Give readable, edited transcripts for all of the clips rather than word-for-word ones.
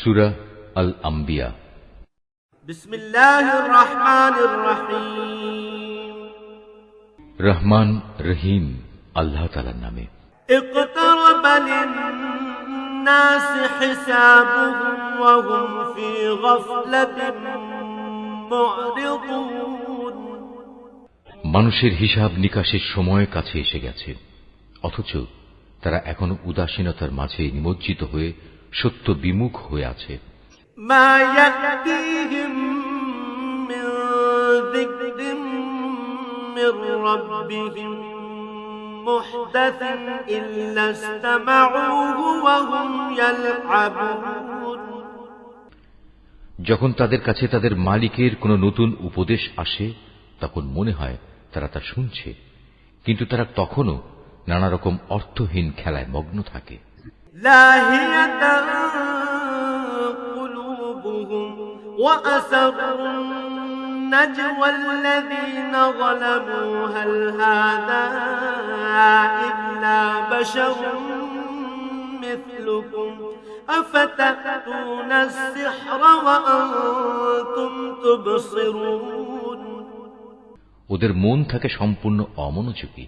সূরা আল আম্বিয়া। বিসমিল্লাহির রহমানির রহিম। রহমান রহিম আল্লাহ তাআলার নামে। ইকতারাবা লিন-নাসি হিসাবুহুম ওয়া হুম ফী গাফলাতিন মু'রিদুন। মানুষের হিসাব নিকাশের সময় কাছে এসে গেছে, অথচ তারা এখনো উদাসীনতার মাঝে নিমজ্জিত হয়ে সত্য বিমুখ হয়ে আছে। মা ইয়াতিহিম মিন যিকরিম মির রাব্বিহিম মুহদাসিন ইল্লা ইসতামাউহু ওয়া হুম ইয়ালআবুন। যখন তাদের কাছে তাদের মালিকের কোনো নতুন উপদেশ আসে, তখন মনে হয় তারা তা শুনছে, কিন্তু তারা তখনও নানা রকম অর্থহীন খেলায় মগ্ন থাকে। লাহিয়াতান কুলুবুহুম ওয়া আসরুন নাজওয়া আল্লাযীনা যালামু হাল হাযা ইল্লা বাশারুন মিথলুকুম আফাতাতুনা আস-সিহরা ওয়া আনতুম তুবসিরুন। ওদের মন থাকে সম্পূর্ণ অমনোযোগী।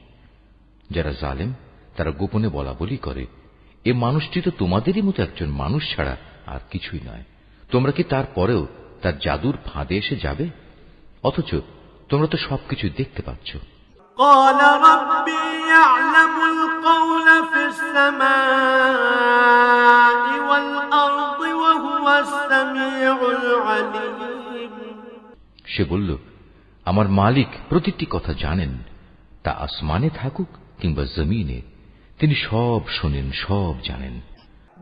যারা জালেম তারা গোপনে বলা বলি করে, এ মানুষটি তো তোমাদেরই মতো একজন মানুষ ছাড়া আর কিছুই নয়। তোমরা কি তারপরেও তার জাদুর ফাঁদে এসে যাবে? অথচ তোমরা তো সবকিছু দেখতে পাচ্ছ। قال ربي يعلم القول في السماء والأرض وهو السميع العليم। সে বলল, আমার মালিক প্রতিটি কথা জানেন, তা আসমানে থাকুক কিংবা জমিনে, তিনি সব শোনেন, সব জানেন।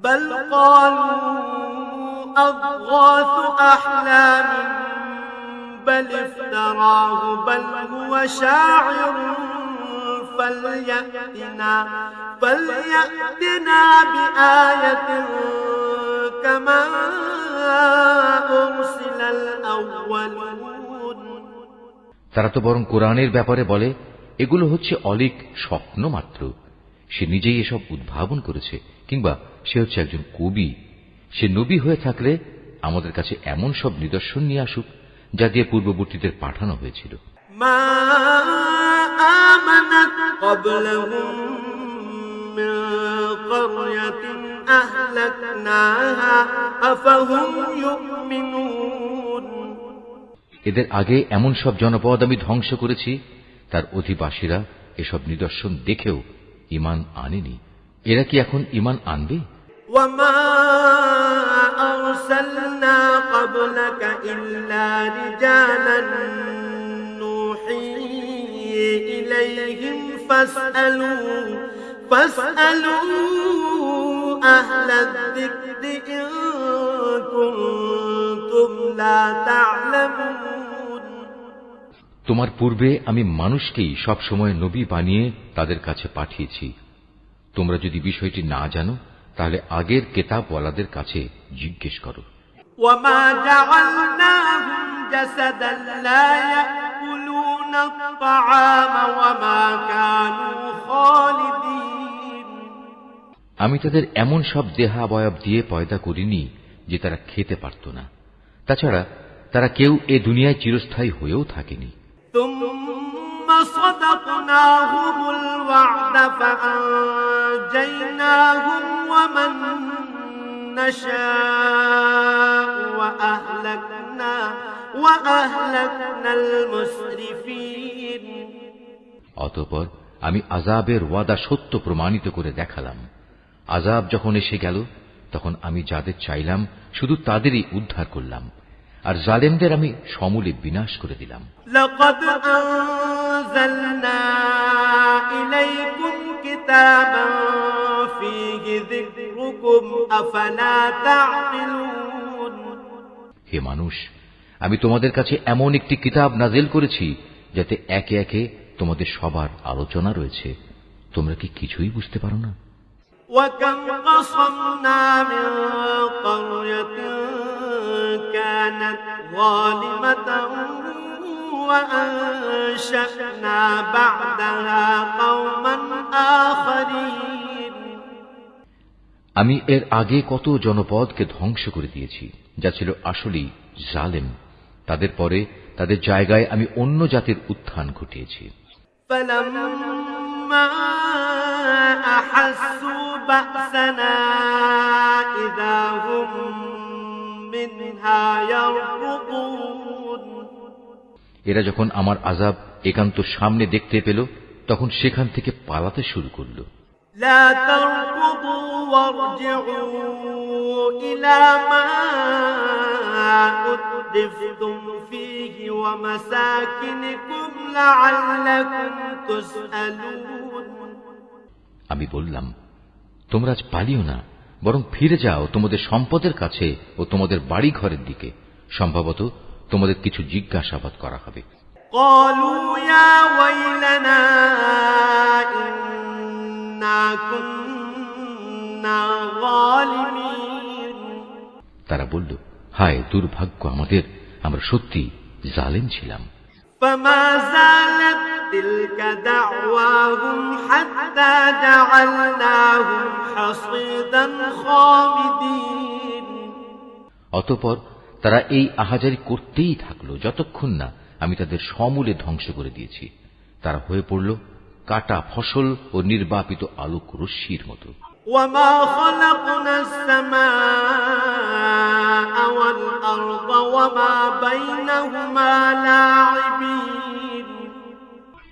بل قالوا أضغاث أحلام بل افتراه بل هو شاعر فليأتنا بآية كما أرسل الأولون। তারা তো বরং কোরআনের ব্যাপারে বলে, এগুলো হচ্ছে অলীক স্বপ্ন মাত্র। সে নিজেই এসব উদ্ভাবন করেছে, কিংবা সে হচ্ছে একজন কবি। সে নবী হয়ে থাকলে আমাদের কাছে এমন সব নিদর্শন নিয়ে আসুক, যা দিয়ে পূর্ববর্তীদের পাঠানো হয়েছিল। মা আমানাত ক্বাবলাহুম মিন ক্বরয়াতিন আহলাকনাহা আফাহুম ইউমিনুন। এদের আগে এমন সব জনপদ আমি ধ্বংস করেছি, তার অধিবাসীরা এসব নিদর্শন দেখেও ঈমান আনেনি। এরা কি এখন ঈমান আনবে? ওয়ামা আরসালনা ক্বাবলাকা ইল্লা রিজালান নূহি ইলাইহিম ফাসআলু আহলায যিকরি ইন কুনতুম লা তা'লামুন। তোমার পূর্বে আমি মানুষকেই সব সময় নবী বানিয়ে তাদের কাছে পাঠিয়েছি। তোমরা যদি বিষয়টি না জানো, তাহলে আগের কিতাবওয়ালাদের কাছে জিজ্ঞেস করো। ওয়ামা জাআলনাহুম জাসাদান লা ইয়াকুলুনা আত-তাআমা ওয়ামা কানু খালিদিন। আমি তাদের এমন সব দেহাবয়ব দিয়ে পয়দা করিনি যে তারা খেতে পারত না। তাছাড়া তারা কেউ এ দুনিয়ায় চিরস্থায়ী হয়েও থাকেনি। থুম্মা সাদাকনাহুমুল ওয়া'দা ফাআনজাইনাহুম ওয়া মান নাশা'উ ওয়া আহলাকনাল মুসরিফিন। অতঃপর আমি আযাবের ওয়াদা সত্য প্রমাণিত করে দেখালাম। আযাব যখন এসে গেল, তখন আমি যাদের চাইলাম শুধু তাদেরই উদ্ধার করলাম, আর জালেমদের আমি সমূলে বিনাশ করে দিলাম। লাকাদ আনজালনা ইলাইকুম কিতাবান ফীহি যিকরুকুম আফালা তা'কিলুন। হে মানুষ, আমি তোমাদের কাছে এমন একটি কিতাব নাযিল করেছি যাতে একে একে তোমাদের সবার আলোচনা রয়েছে। তোমরা কি কিছুই বুঝতে পারো না? وَكَمْ قَصَمْنَا مِنْ قَرْيَةٍ كَانَتْ ظَالِمَةً وَأَنشَأْنَا بَعْدَهَا قَوْمًا آخَرِينَ। আমি এর আগে কত জনপদকে ধ্বংস করে দিয়েছি যা ছিল আসলেই জালেম। তাদের পরে তাদের জায়গায় আমি অন্য জাতির উত্থান ঘটিয়েছি। فلما أحسوا بأسنا إذا هم منها يركضون এরা যখন আমার আযাব একান্ত সামনে দেখতে পেল তখন সেখান থেকে পালাতে শুরু করল। لا تركضوا وارجعوا إلى ما أترفتم فيه ومساكنكم لعلكم تسألون আমি বললাম, তোমরা আজ পালিও না, বরং ফিরে যাও তোমাদের সম্পদের কাছে ও তোমাদের বাড়ি ঘরের দিকে, সম্ভবত তোমাদের কিছু জিজ্ঞাসাবাদ করা হবে। قالوا يا ويلنا إنا كنا ظالمين তারা বলল, হায় দুর্ভাগ্য আমাদের, আমরা সত্যি জালেম ছিলাম। فما زالت تلك دعواهم حتى جعلناهم حصيدا خامدين অতঃপর তারা এই আহাজারি করতেই থাকলো যতক্ষণ না আমি তাদের সমূলে ধ্বংস করে দিয়েছি। তারা হয়ে পড়ল কাটা ফসল ও নির্বাপিত আলোক রশ্মির মতো। وما خلقنا السماء والأرض وما بينهما لاعبين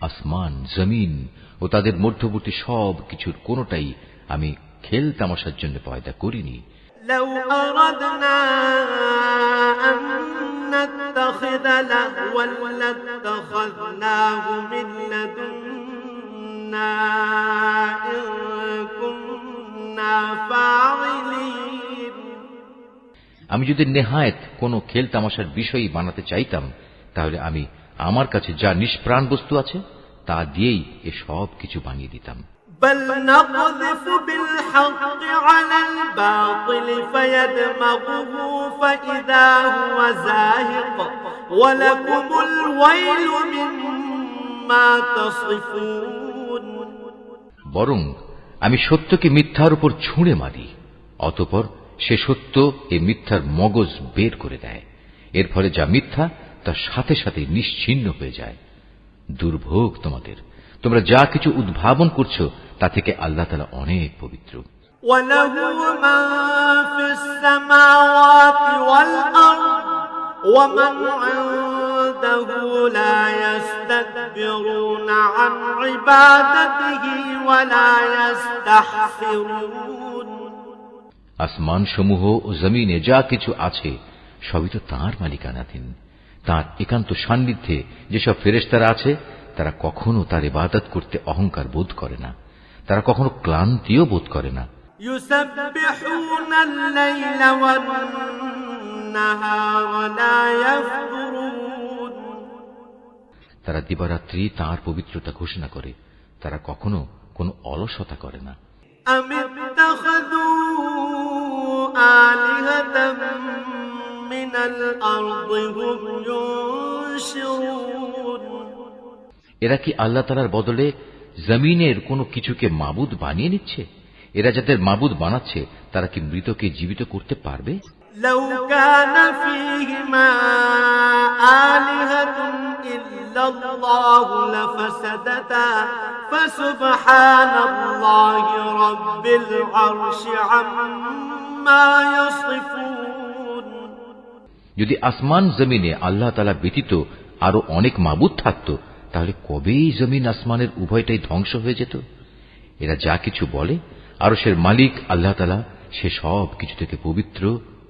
আসমান, জমিন ও তাদের মধ্যবর্তী সব কিছুর কোনোটাই আমি খেল তামাশার জন্য পয়দা করিনি। لو أردنا أن نتخذ لهوا لاتخذناه من لدنا إن كنا فاعلين আমি যদি নেহায়েত কোনো খেল তামাশার বিষয় বানাতে চাইতাম তাহলে আমি আমার কাছে যা নিষ্প্রাণ বস্তু আছে তা দিয়েই এ সব কিছু বানিয়ে দিতাম। بل نقذف بالحق على الباطل فيدمغه فإذا هو زاهق ولكم الويل مما تصفون বরং আমি সত্যকে মিথ্যার উপর ছুঁড়ে মারি, অতঃপর সে সত্য এই মিথ্যার মগজ বের করে দেয়। এর ফলে যা মিথ্যা তা সাথে সাথে নিশ্চিহ্ন হয়ে যায়। দুর্ভোগ তোমাদের, তোমরা যা কিছু উদ্ভাবন করছো তা থেকে আল্লাহ তাআলা অনেক পবিত্র। وله من في السماوات والأرض ومن عنده لا يستكبرون عن عبادته ولا يستحسرون আসমান সমূহ ও জমিনে যা কিছু আছে সবই তো তাঁর মালিকানাধীন। তাঁর একান্ত সান্নিধ্যে যেসব ফেরেশতারা আছে তারা কখনো তার ইবাদত করতে অহংকার বোধ করে না, তারা কখনো ক্লান্তিও বোধ করে না। يسبحون الليل والنهار لا يفترون তারা দিবারাত্রি তাঁর পবিত্রতা ঘোষণা করে, তারা কখনো কোনো অলসতা করে না। أم اتخذوا آلهة من الأرض هم ينشرون এরা কি আল্লাহ তাআলার বদলে জমিনের কোনো কিছুকে মাবুদ বানিয়ে নিচ্ছে? এরা যাদের মাবুদ বানাচ্ছে তারা কি মৃতকে জীবিত করতে পারবে? لو كان فيهما آلهة إلا الله لفسدتا فسبحان الله رب العرش عما يصفون যদি আসমান জমিনে আল্লাহ তাআলা ব্যতীত আরো অনেক মাবুদ থাকতো তাহলে কবেই জমিন আসমানের উভয়টাই ধ্বংস হয়ে যেত। এরা যা কিছু বলে আরশের মালিক আল্লাহ তাআলা সে সব কিছু থেকে পবিত্র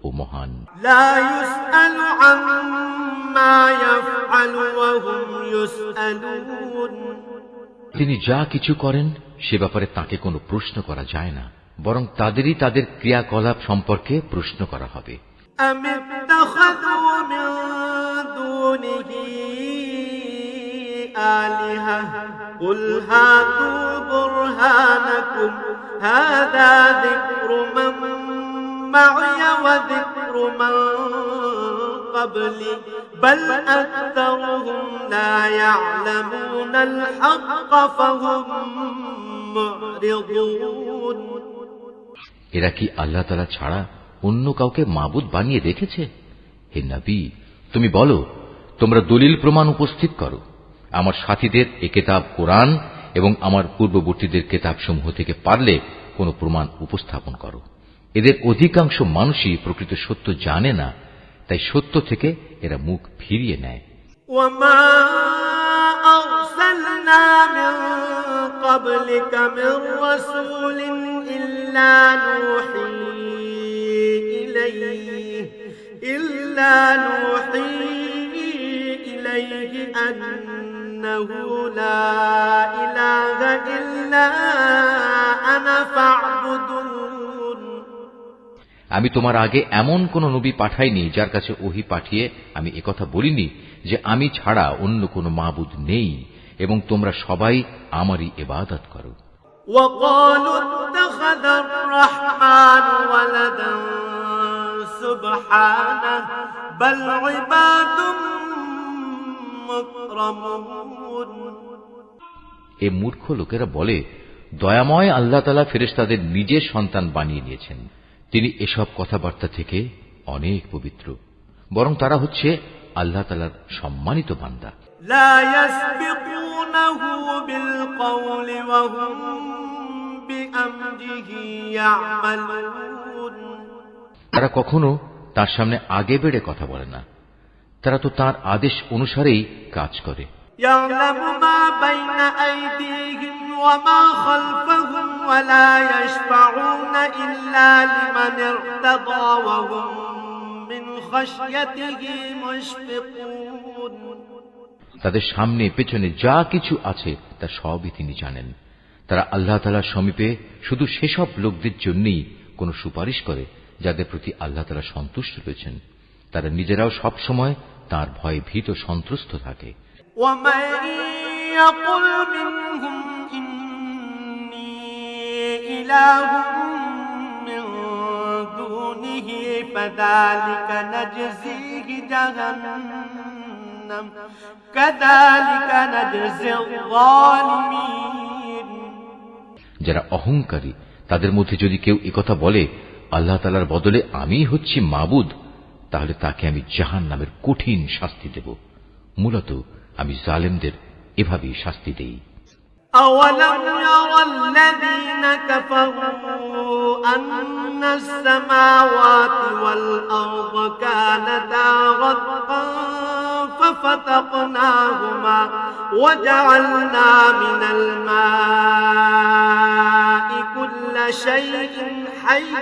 ও মহান। لا يسأل عما يفعل وهم يسألون তিনি যা কিছু করেন সে ব্যাপারে তাকে কোনো প্রশ্ন করা যায় না, বরং তাদেরই তাদের ক্রিয়াকলাপ সম্পর্কে প্রশ্ন করা হবে। أم اتخذوا من دونه آلهة قل هاتوا برهانكم هذا ذكر من معي وذكر من قبلي بل أكثرهم لا يعلمون الحق فهم معرضون এরা কি আল্লাহ তাআলা ছাড়া অন্য কাউকে মাবুদ বানিয়ে রেখেছে? হে নবী, তুমি বলো, তোমরা দলিল প্রমাণ উপস্থিত করো। আমার সাথীদের এ কিতাব কোরআন এবং আমার পূর্ববর্তীদের কিতাবসমূহ থেকে পারলে কোনো প্রমাণ উপস্থাপন করো। এদের অধিকাংশ মানুষই প্রকৃত সত্য জানে না, তাই সত্য থেকে এরা মুখ ফিরিয়ে নেয়। وما أرسلنا من قبلك من رسول إلا نوحي إليه أنه لا إله إلا أنا فاعبدون। আমি তোমার আগে এমন কোন নবী পাঠাইনি যার কাছে ওহী পাঠিয়ে আমি একথা বলিনি যে আমি ছাড়া অন্য কোন মাবুদ নেই এবং তোমরা সবাই আমারই ইবাদত করো। وقالوا اتخذ الرحمن ولدا سبحانه بل عباد مكرمون। এ মূর্খ লোকেরা বলে, দয়াময় আল্লাহ তাআলা ফেরেশতাদের নিজের সন্তান বানিয়ে নিয়েছেন। তিনি এসব কথাবার্তা থেকে অনেক পবিত্র, বরং তারা হচ্ছে আল্লাহ তাআলার সম্মানিত বান্দা। لا يسبقونه بالقول وهم بأمره يعملون। তারা কখনো তার সামনে আগে বেড়ে কথা বলে না, তারা তো তার আদেশ অনুসারেই কাজ করে। يعلم ما بين أيديهم وما خلفهم ولا يشفعون إلا لمن ارتضى وهم من خشيته مشفقون। তাদের সামনে পেছনে যা কিছু আছে তা সবই তিনি জানেন। তারা আল্লাহ তাআলার সমীপে শুধু সেসব লোকদের জন্যই কোনো সুপারিশ করে যাদের প্রতি আল্লাহ তাআলা সন্তুষ্ট রয়েছেন। তারা নিজেরাও সব সময় তার ভয়ে ভীত সন্ত্রস্ত থাকে। ومن يقل منهم إني إله من دونه فذلك نجزيه جهنم كذلك نجزي الظالمين। যারা অহংকারী তাদের মধ্যে যদি কেউ একথা বলে, আল্লাহ তাআলার বদলে আমি হচ্ছি মাবুদ, তাহলে তাকে আমি জাহান্নামের কঠিন শাস্তি দেব। মূলত আমি জালেমদের এভাবেই শাস্তি দেই। أولم ير الذين كفروا أن السماوات والأرض كانتا رتقا ففتقناهما وجعلنا من الماء كل شيء حي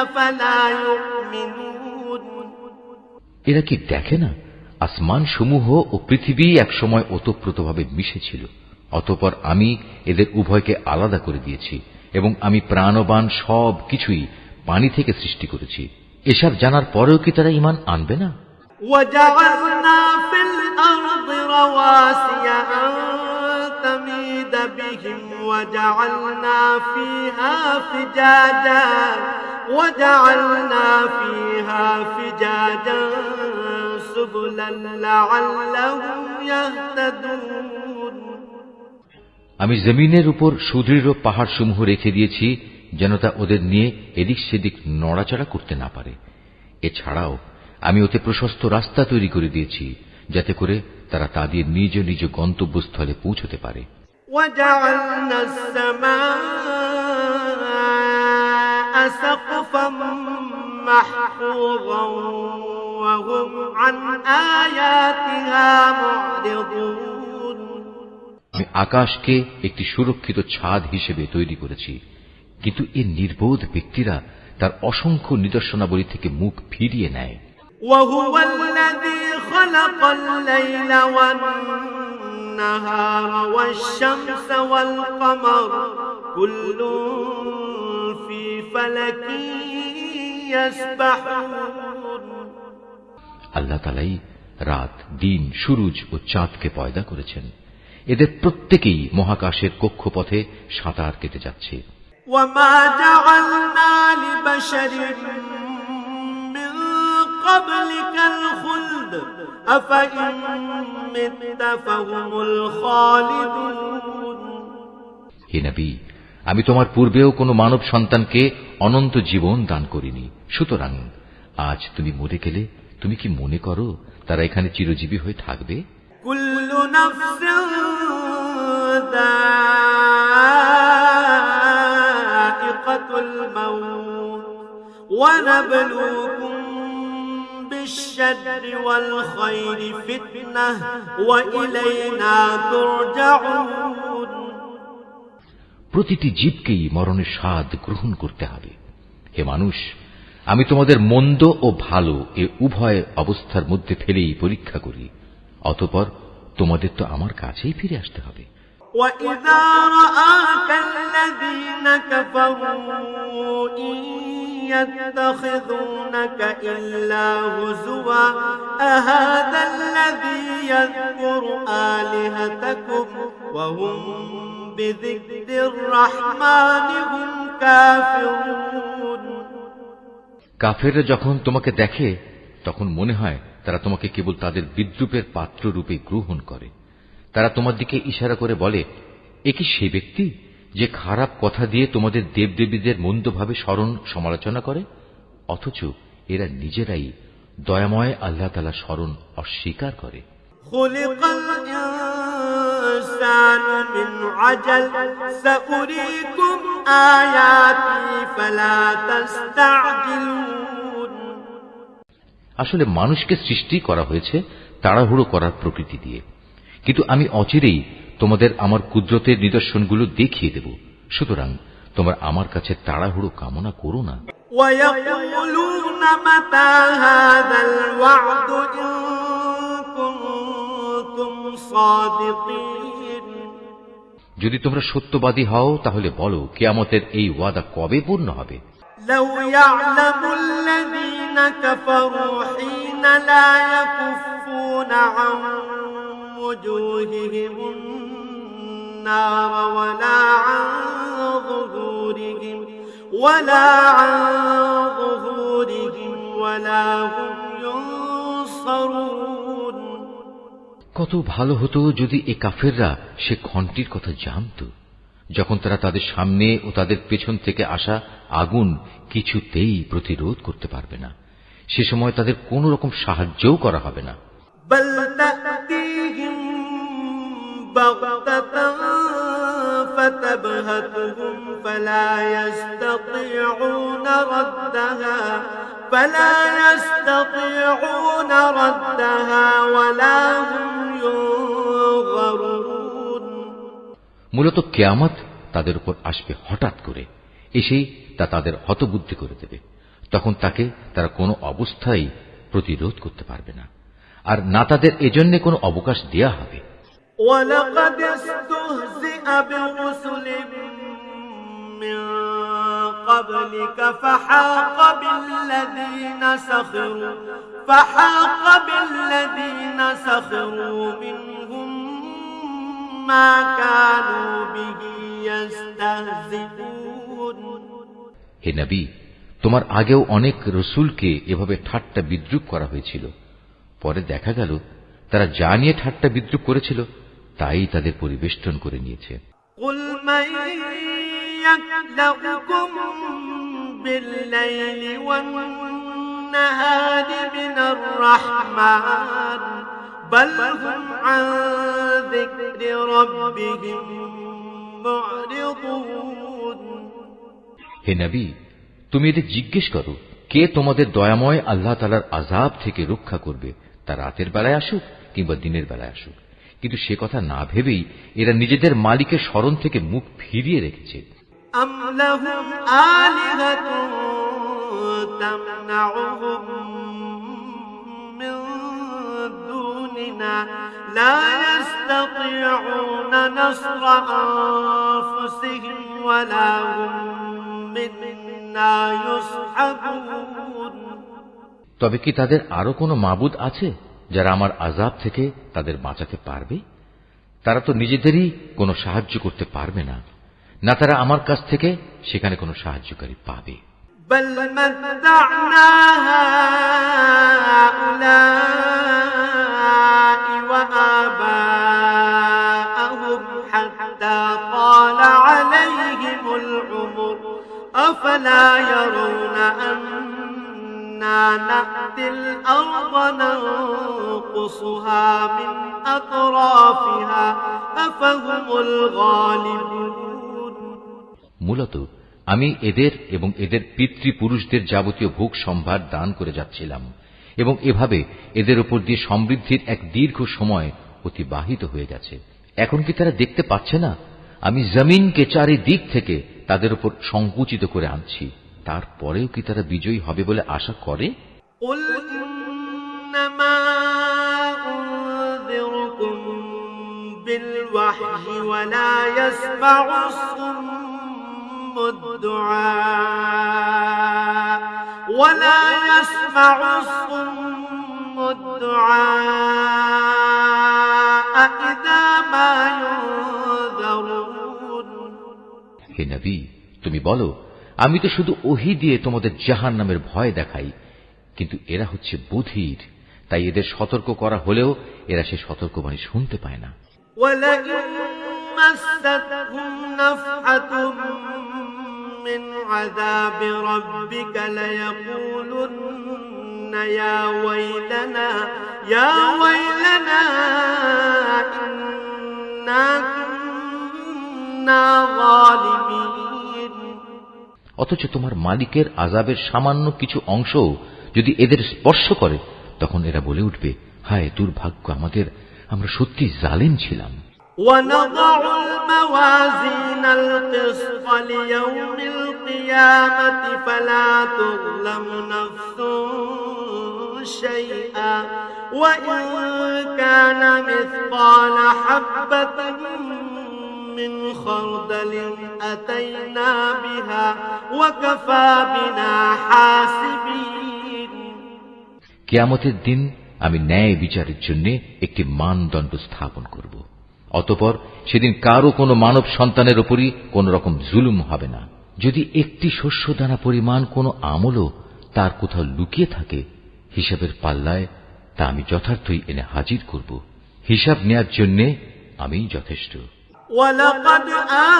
أفلا يؤمنون। এরা কি দেখে না আসমান সমূহ ও পৃথিবী একসময় ওতপ্রোতভাবে মিশেছিল, অতঃপর আমি এদের উভয়কে আলাদা করে দিয়েছি এবং আমি প্রাণবান সব কিছুই পানি থেকে সৃষ্টি করেছি। এসব জানার পরেও কি তারা ঈমান আনবে না? وجعلنا في الأرض رواسي أن تميد بهم وجعلنا فيها فجاجا سبلا لعلهم يهتدون। আমি জমিনের উপর সুদৃঢ় পাহাড় সমূহ রেখে দিয়েছি যেন তা ওদের নিয়ে এদিক সেদিক নড়াচড়া করতে না পারে। এছাড়াও আমি ওতে প্রশস্ত রাস্তা তৈরি করে দিয়েছি যাতে করে তারা তাদের নিজ নিজ গন্তব্যস্থলে পৌঁছতে পারে। وجعلنا السماء سقفا محفوظا وهم عن آياتها معرضون। আমি আকাশকে একটি সুরক্ষিত ছাদ হিসেবে তৈরি করেছি, কিন্তু এই নির্বোধ ব্যক্তিরা তার অসংখ্য নিদর্শনাবলী থেকে মুখ ফিরিয়ে নেয়। وهو الذي خلق الليل والنهار والشمس والقمر كل في فلك يسبحون। আল্লাহ তাআলাই রাত, দিন, সূরজ ও চাঁদকে পয়দা করেছেন। এদের প্রত্যেকেই মহাকাশের কক্ষপথে সাঁতার কেটে যাচ্ছে। وما جعلنا لبشر من قبلك الخلد أفإن مت فهم الخالدون। হে নবী, আমি তোমার পূর্বেও কোনো মানব সন্তানকে অনন্ত জীবন দান করিনি। সুতরাং আজ তুমি মরে গেলে তুমি কি মনে করো তারা এখানে চিরজীবী হয়ে থাকবে? কুল্লু নাফসিন যায়িকাতুল মাউত ওয়া নাবলুকুম বিশ-শাররি ওয়াল খায়রি ফিতনাহ ওয়া ইলাইনা তুরজাউন। প্রতিটি জীবকেই মরণের স্বাদ গ্রহণ করতে হবে। হে মানুষ, আমি তোমাদের মন্দ ও ভালো এ উভয় অবস্থার মধ্যে ফেলেই পরীক্ষা করি, অতঃপর তোমাদের তো আমার কাছেই ফিরে আসতে হবে। وَإِذَا رَآكَ الَّذِينَ كَفَرُوا إِن يَتَّخِذُونَكَ إِلَّا هُزُوًا أَهَذَا الَّذِي يَذْكُرُ آلِهَتَكُمْ وَهُمْ بِذِكْرِ الرَّحْمَنِ هُمْ كَافِرُونَ। কাফেররা যখন তোমাকে দেখে তখন মনে হয় তারা তোমাকে কেবল তাদের বিদ্রূপের পাত্র রূপে গ্রহণ করে। তারা তোমার দিকে ইশারা করে বলে, এ কি সে ব্যক্তি যে খারাপ কথা দিয়ে তোমাদের দেবদেবীদের মন্দভাবে স্মরণ সমালোচনা করে? অথচ এরা নিজেরাই দয়াময় আল্লাহ তাআলা স্মরণ অস্বীকার করে। খুলিকাল ইনসানু মিন আজাল সাউরিকুম আয়াতি ফালা তাস্তাজিলুন। আসলে মানুষকে সৃষ্টি করা হয়েছে তাড়াহুড়ো করার প্রকৃতি দিয়ে, কিন্তু আমি অচিরেই তোমাদের আমার কুদরতের নিদর্শনগুলো দেখিয়ে দেব। সুতরাং তোমরা আমার কাছে তাড়াহুড়ো কামনা করো না। ওয়ায়াকুলুনা মাতা হাযাল ওয়া'দু ইন কুনতুম সাদিকিন। যদি তোমরা সত্যবাদী হও তাহলে বলো কিয়ামতের এই ওয়াদা কবে পূর্ণ হবে? লাউ ইয়া'লামুল্লাযীনা কাফারু হিনা লা ইয়াকুফুনা আন وجوههم النار ولا عن ظهورهم ولا هم ينصرون। কত ভালো হতো যদি এ কাফেররা সে ঘণ্টির কথা জানত, যখন তারা তাদের সামনে ও তাদের পেছন থেকে আসা আগুন কিছুতেই প্রতিরোধ করতে পারবে না। সে সময় তাদের কোন রকম সাহায্যও করা হবে না। بل تأتيهم بغتة فتبهتهم فلا يستطيعون ردها ولا هم ينظرون। মূলত কিয়ামত তাদের উপর আসবে হঠাৎ করে, এসেই তা তাদের হতবুদ্ধি করে দেবে। তখন তাকে তারা কোনো অবস্থায় প্রতিরোধ করতে পারবে না, আর না তাদের এজন্য কোনো অবকাশ দেয়া হবে। وَلَقَدِ اسْتُهْزِئَ بِرُسُلٍ مِّن قَبْلِكَ فَحَاقَ بِالَّذِينَ سَخِرُوا مِنْهُم مَّا كَانُوا بِهِ يَسْتَهْزِئُونَ। হে নবী, তোমার আগেও অনেক রসুলকে এভাবে ঠাট্টা বিদ্রূপ করা হয়েছিল। পরে দেখা গেল তারা যা নিয়ে ঠাট্টা বিদ্রূপ করেছিল তাই তাদের পরিবেষ্টন করে নিয়েছে। قُلْ مَن يَكْلَؤُكُم بِاللَّيْلِ وَالنَّهَارِ مِنَ الرَّحْمَنِ بَلْ هُمْ عَن ذِكْرِ رَبِّهِم مُّعْرِضُونَ। হে নবী, তুমি এদের জিজ্ঞেস করো, কে তোমাদের দয়াময় আল্লাহ তাআলার আযাব থেকে রক্ষা করবে, তা রাতের বেলায় আসুক কিংবা দিনের বেলায় আসুক। কিন্তু সে কথা না ভেবেই এরা নিজেদের মালিকের স্মরণ থেকে মুখ ফিরিয়ে রেখেছে। আম লাহুম আলিহাতুন তামনাউহুম মিন দুনিনা লা ইস্তাতিউনা নাসরা আনফুসিহিম ওয়ালা হুম মিন্না ইউসহাবুন। তবে কি তাদের আরো কোনো মাবুদ আছে যারা আমার আযাব থেকে তাদের বাঁচাতে পারবে? তারা তো নিজেদেরই কোনো সাহায্য করতে পারবে না, না তারা আমার কাছ থেকে সেখানে কোনো সাহায্যকারী পাবে। بل متعنا هؤلاء وآباءهم حتى طال عليهم أفلا يرون أنا نأتي الأرض ننقصها من أطرافها أفهم الغالبون মূলত আমি এদের এবং এদের পিতৃপুরুষদের যাবতীয় ভোগ সম্ভার দান করে যাচ্ছিলাম এবং এভাবে এদের উপর দিয়ে সমৃদ্ধির এক দীর্ঘ সময় অতিবাহিত হয়ে গেছে। এখন কি তারা দেখতে পাচ্ছে না আমি জমিনকে চারিদিক থেকে তাদের উপর সংকুচিত করে আনছি? তারপরেও কি তারা বিজয়ী হবে বলে আশা করে? قل إنما أنذركم بالوحي ولا يسمع الصم الدعاء إذا ما ينذرون হে নবী, তুমি বলো, আমি তো শুধু ওহী দিয়ে তোমাদের জাহান্নামের ভয় দেখাই, কিন্তু এরা হচ্ছে বধির, তাই এদের সতর্ক করা হলেও এরা সে সতর্কবাণী শুনতে পায় না। ولئن مستهم نفحة من عذاب ربك ليقولن يا ويلنا إنا كنا ظالمين। অথচ তোমার মালিকের আযাবের সামান্য কিছু অংশ যদি এদের স্পর্শ করে, তখন এরা বলে উঠবে, হায় দুর্ভাগ্য আমাদের, আমরা সত্যি জালিম ছিলাম। ونضع الموازين القسط ليوم القيامة فلا تظلم نفس شيئا وإن كان مثقال حبة من خردل أتينا بها وكفى بنا حاسبين। কিয়ামতের দিন আমি ন্যায় বিচারের জন্য একটি মানদণ্ড স্থাপন করব। অতঃপর সেদিন কারো কোনো মানব সন্তানের উপরই কোন রকম জুলুম হবে না। যদি একটি শস্যদানা পরিমাণ কোনো আমলও তার কোথাও লুকিয়ে থাকে, হিসাবের পাল্লায় তা আমি যথার্থই এনে হাজির করব। হিসাব নেয়ার জন্য আমি যথেষ্ট। ولقد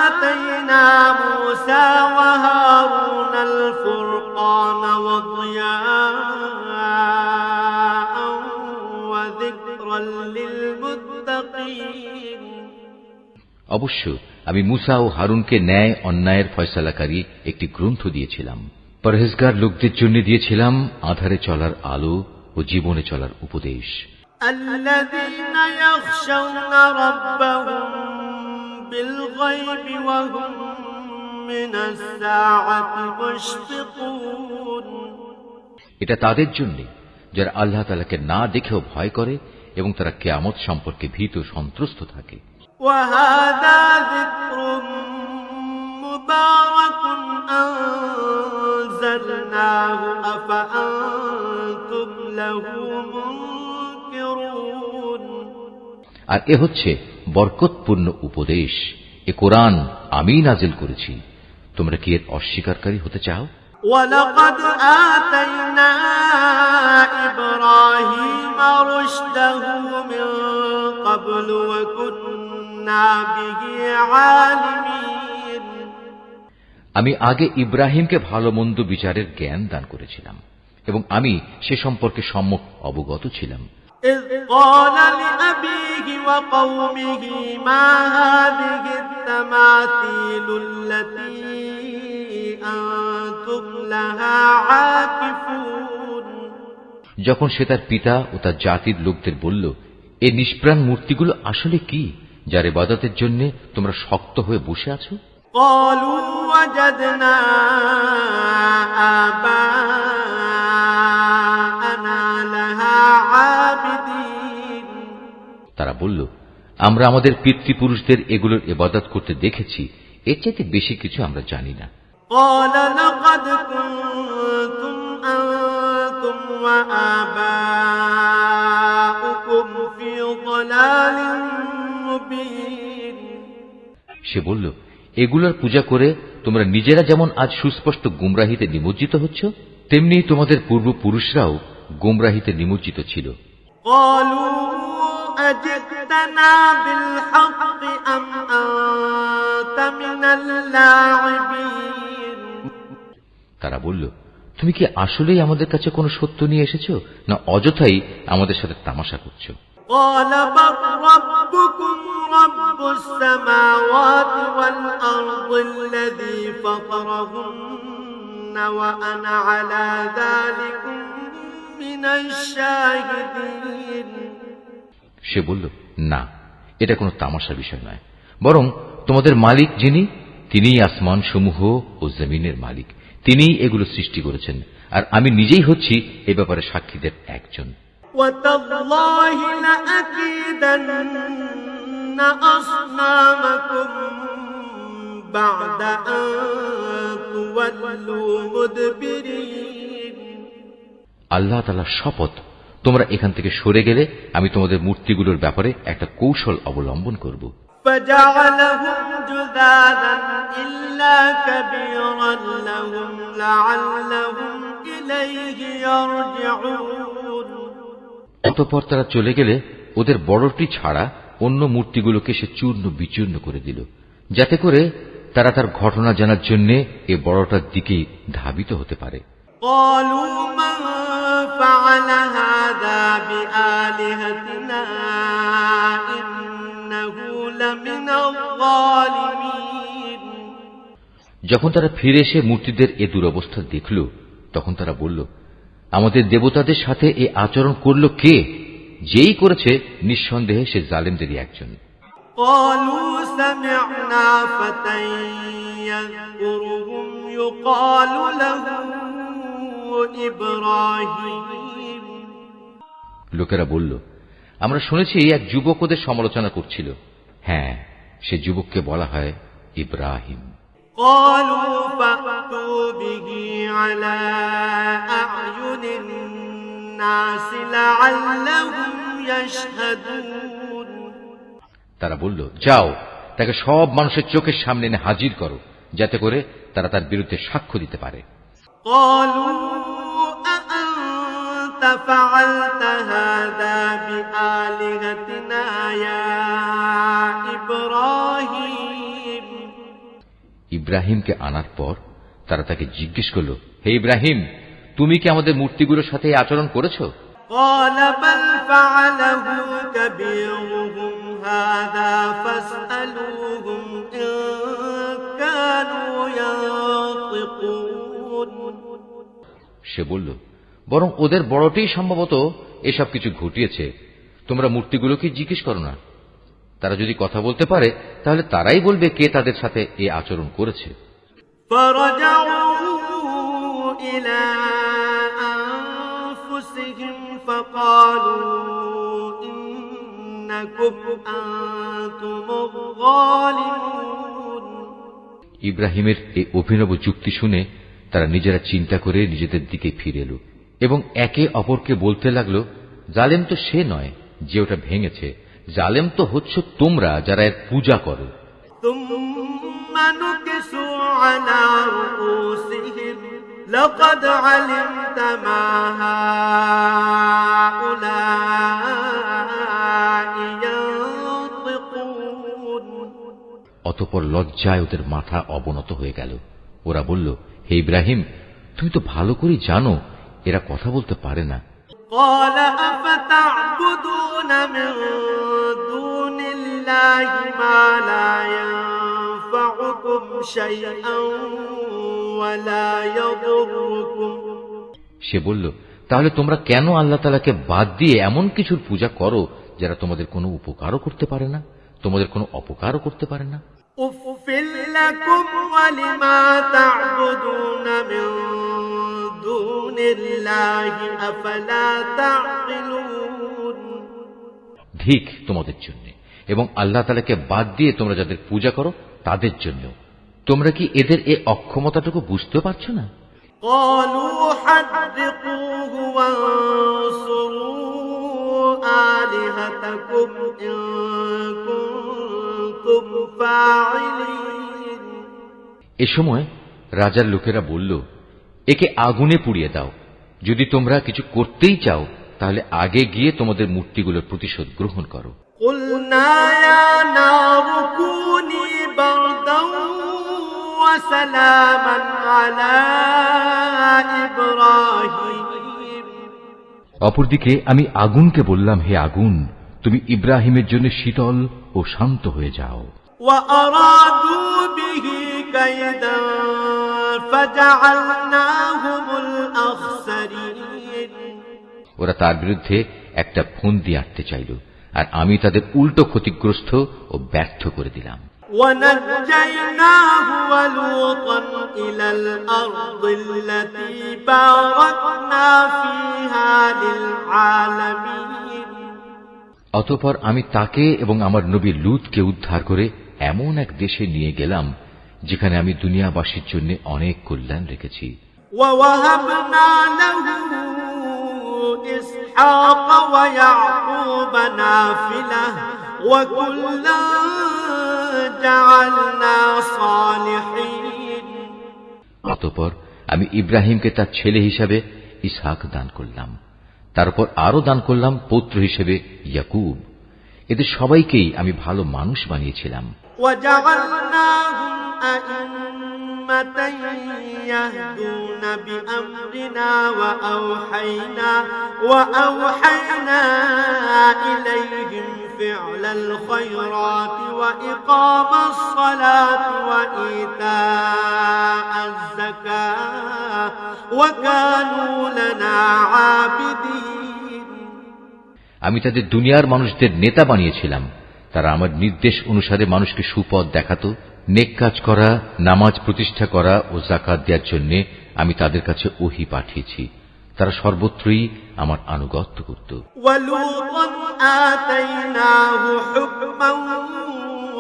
آتينا موسى وهارون الفرقان وضياء وذكرا للمتقين। অবশ্য আমি মুসা ও হারুনকে ন্যায় অন্যায়ের ফয়সালাকারী একটি গ্রন্থ দিয়েছিলাম। পরহেজগার লোকদের জন্য দিয়েছিলাম আধারে চলার আলো ও জীবনে চলার উপদেশ। الذين يخشون ربهم بالغيب وهم من الساعة مشفقون। এটা তাদের জন্য যারা আল্লাহ তাআলাকে না দেখেও ভয় করে এবং তারা কিয়ামত সম্পর্কে ভীত সন্ত্রস্ত থাকে। وهذا ذكر مبارك أنزلناه أفأنتم له منكرون। আর এ হচ্ছে বরকতপূর্ণ উপদেশ। এ কোরআন আমি নাজিল করেছি, তোমরা কি এর অস্বীকারী হতে চাও? ولقد آتينا إبراهيم رشده من قبل وكنا به عالمين। আমি আগে ইব্রাহিমকে ভালো মন্দ বিচারের জ্ঞান দান করেছিলাম এবং আমি সে সম্পর্কে সম্যক অবগত ছিলাম। إذ قال لأبيه وقومه ما هذه التماثيل التي أنتم لها عاكفون। যখন সে তার পিতা ও তার জাতির লোকদের বলল, এই নিষ্প্রাণ মূর্তিগুলো আসলে কি যার ইবাদতের জন্য তোমরা শক্ত হয়ে বসে আছো? قالوا وجدنا آباءنا لها عابدين। তারা বলল, আমরা আমাদের পিতৃপুরুষদের এগুলোর ইবাদত করতে দেখেছি, এর চাইতে বেশি কিছু আমরা জানি না। قال لقد كنتم أنتم وآباؤكم في ضلال مبين। সে বলল, এগুলোর পূজা করে তোমরা নিজেরা যেমন আজ সুস্পষ্ট গুমরাহিতে নিমজ্জিত হচ্ছ, তেমনি তোমাদের পূর্বপুরুষরাও গুমরাহিতে নিমজ্জিত ছিল। قالوا أجئتنا بالحق أم أنت من اللاعبين। তারা বলল, তুমি কি আসলেই আমাদের কাছে কোনো সত্য নিয়ে এসেছো, না অযথাই আমাদের সাথে তামাশা করছো? قال بل ربكم رب السماوات والأرض الذي فطرهن وأنا على ذلك من الشاهدين। সে বলল, না, এটা কোনো তামাশার বিষয় নয়, বরং তোমাদের মালিক যিনি, তিনিই আসমান সমূহ ও জমিনের মালিক, তিনিই এগুলো সৃষ্টি করেছেন, আর আমি নিজেই হচ্ছি এ ব্যাপারে সাক্ষীদের একজন। وتالله لأكيدن أصنامكم بعد أن تولوا مدبرين। আল্লাহ তাআলার শপথ, তোমরা এখান থেকে সরে গেলে আমি তোমাদের মূর্তিগুলোর ব্যাপারে একটা কৌশল অবলম্বন করব। فجعلهم جذاذا إلا كبيرا لهم لعلهم إليه يرجعون। অতঃপর তারা চলে গেলে ওদের বড়টি ছাড়া অন্য মূর্তিগুলোকে সে চূর্ণ বিচূর্ণ করে দিল, যাতে করে তারা তার ঘটনা জানার জন্য এ বড়টার দিকেই ধাবিত হতে পারে। قالوا من فعل هذا بآلهتنا إنه لمن الظالمين। যখন তারা ফিরে এসে মূর্তিদের এ দুরবস্থা দেখল, তখন তারা বলল, আমাদের দেবতাদের সাথে এ আচরণ করল কে? যেই করেছে নিঃসন্দেহে সে জালেমদেরই একজন। قالوا سمعنا فتى يذكرهم يقال له إبراهيم। লোকেরা বলল, আমরা শুনেছি এক যুবক ওদের সমালোচনা করছিল। হ্যাঁ, সে যুবককে বলা হয় ইব্রাহিম। قالوا فأتوا به على أعين الناس لعلهم يشهدون। তারা বলল, যাও, তাকে সব মানুষের চোখের সামনে এনে হাজির করো, যাতে করে তারা তার বিরুদ্ধে সাক্ষ্য দিতে পারে। قالوا أأنت فعلت هذا بآلهتنا يا إبراهيم। ইব্রাহিমকে আনার পর তারা তাকে জিজ্ঞেস করল, হে ইব্রাহিম, তুমি কি আমাদের মূর্তিগুলোর সাথে এই আচরণ করেছ? قال بل فعله كبيرهم هذا فاسألوهم إن كانوا ينطقون। সে বলল, বরং ওদের বড়টি সম্ভবত এসব কিছু ঘটিয়েছে, তোমরা মূর্তিগুলোকে জিজ্ঞেস করো না। তারা যদি কথা বলতে পারে তাহলে তারাই বলবে কে তাদের সাথে এই আচরণ করেছে। فرجعوا إلى أنفسهم فقالوا إنكم أنتم الظالمون। ইব্রাহিমের এই অভিনব যুক্তি শুনে তারা নিজেরা চিন্তা করে নিজেদের দিকে ফিরে এলো এবং একে অপরকে বলতে লাগলো, জালেম তো সে নয় যে ওটা ভেঙেছে, জালেম তো হচ্ছ তোমরা যারা এর পূজা করো। ثم نكسوا على رؤوسهم لقد علمت ما هؤلاء ينطقون। অতঃপর লজ্জায় ওদের মাথা অবনত হয়ে গেল। ওরা বলল, হে ইব্রাহিম, তুমি তো ভালো করে জানো এরা কথা বলতে পারে না। قال أفتعبدون من دون الله ما لا ينفعكم شيئا ولا يضركم। সে বলল, তাহলে তোমরা কেন আল্লাহ তাআলাকে বাদ দিয়ে এমন কিছুর পূজা করো যারা তোমাদের কোনো উপকারও করতে পারে না, তোমাদের কোনো অপকারও করতে পারে না? أُفٍّ لكم ولما تعبدون من دون الله أفلا تعقلون। ধিক তোমাদের জন্য এবং আল্লাহ তাআলাকে বাদ দিয়ে তোমরা যাদের পূজা করো তাদের জন্য। তোমরা কি এদের এই অক্ষমতাটুকু বুঝতে পারছো না? قالوا حرقوه وانصروا آلهتكم إن كنتم فاعلين। এ সময় রাজার লোকেরা বলল, একে আগুনে পুড়িয়ে দাও, যদি তোমরা কিছু করতেই চাও তাহলে আগে গিয়ে তোমাদের মূর্তিগুলোর প্রতিশোধ গ্রহণ করো। قلنا يا نار كوني بردا وسلاما على إبراهيم অপরদিকে আমি আগুনকে বললাম, হে আগুন, তুমি ইব্রাহিমের জন্য শীতল ও শান্ত হয়ে যাও। وأرادوا به كيدا فجعلناهم الأخسرين ওরা তার বিরুদ্ধে একটা ফন্দি আঁটতে চাইল, আর আমি তাদের উল্টো ক্ষতিগ্রস্ত ও ব্যর্থ করে দিলাম। ونجيناه ولوطا إلى الأرض التي باركنا فيها للعالمين অতঃপর আমি তাকে এবং আমার নবী লূতকে উদ্ধার করে এমন এক দেশে নিয়ে গেলাম যেখানে আমি দুনিয়াবাসীর জন্য অনেক কল্যাণ রেখেছি। ووهبنا له إسحاق ويعقوب نافلة وكلا جعلنا صالحين অতঃপর আমি ইব্রাহিমকে তার ছেলে হিসাবে ইসহাক দান করলাম, তারপর আরো দান করলাম পুত্র হিসেবে ইয়াকুব। এদের সবাইকেই আমি ভালো মানুষ বানিয়েছিলাম। وجعلناهم أئمة يهدون بأمرنا وأوحينا إليهم فعل الخيرات وإقام الصلاة وإيتاء الزكاة وكانوا لنا عابدين আমি তাদের দুনিয়ার মানুষদের নেতা বানিয়েছিলাম। তারা আমার নির্দেশ অনুসারে মানুষকে সুপথ দেখাতো, নেক কাজ করা, নামাজ প্রতিষ্ঠা করা ও যাকাত দেওয়ার জন্য আমি তাদের কাছে ওহী পাঠিয়েছি। তারা সর্বত্রই আমার আনুগত্য করত। وَلُوطًا آتَيْنَاهُ حُكْمًا